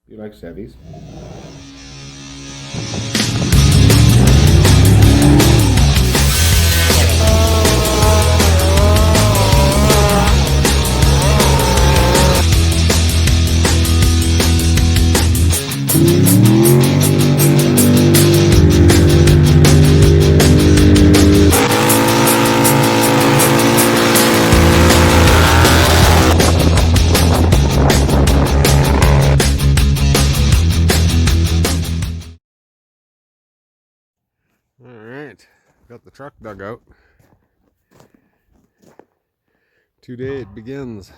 You like Chevys? All right, got the truck dug out. Today it begins.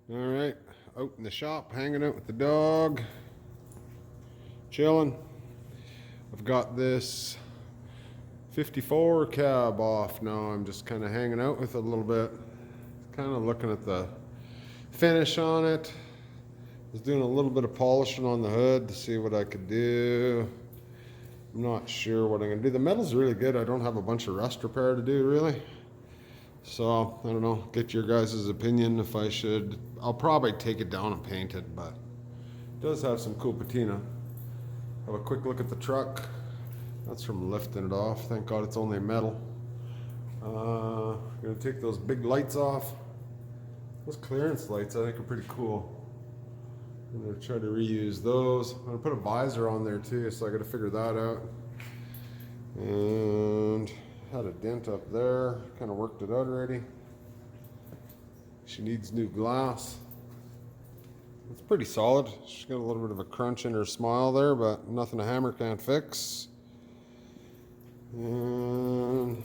All right, out in the shop, hanging out with the dog, chilling. I've got this 54 cab off now. I'm just kind of hanging out with it a little bit, kind of looking at the finish on it. I was doing a little bit of polishing on the hood to see what I could do. I'm not sure what I'm gonna do. The metal's really good. I don't have a bunch of rust repair to do really. So, I don't know, get your guys' opinion if I should. I'll probably take it down and paint it, but it does have some cool patina. Have a quick look at the truck. That's from lifting it off. Thank God it's only metal. Gonna take those big lights off. Those clearance lights I think are pretty cool. I'm gonna try to reuse those. I'm gonna put a visor on there too, so I gotta figure that out. And had a dent up there, kind of worked it out already. She needs new glass. It's pretty solid. She's got a little bit of a crunch in her smile there, but nothing a hammer can't fix. And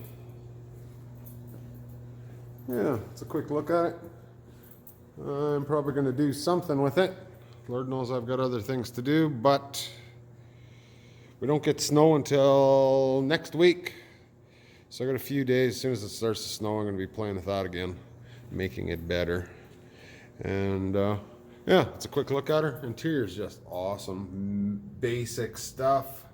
yeah, it's a quick look at it. I'm probably going to do something with it. Lord knows I've got other things to do, but we don't get snow until next week. So I got a few days. As soon as it starts to snow, I'm going to be playing with that again, making it better. And yeah, it's a quick look at her. Interior's just awesome, basic stuff.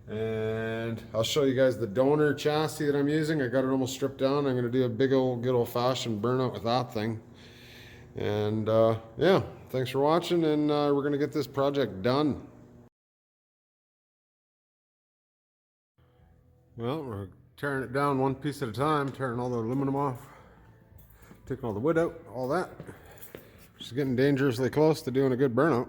And I'll show you guys the donor chassis that I'm using. I got it almost stripped down. I'm going to do a big old, good old-fashioned burnout with that thing. And yeah, thanks for watching, and we're going to get this project done. Well, we're tearing it down one piece at a time, tearing all the aluminum off, taking all the wood out, all that. Just getting dangerously close to doing a good burnout.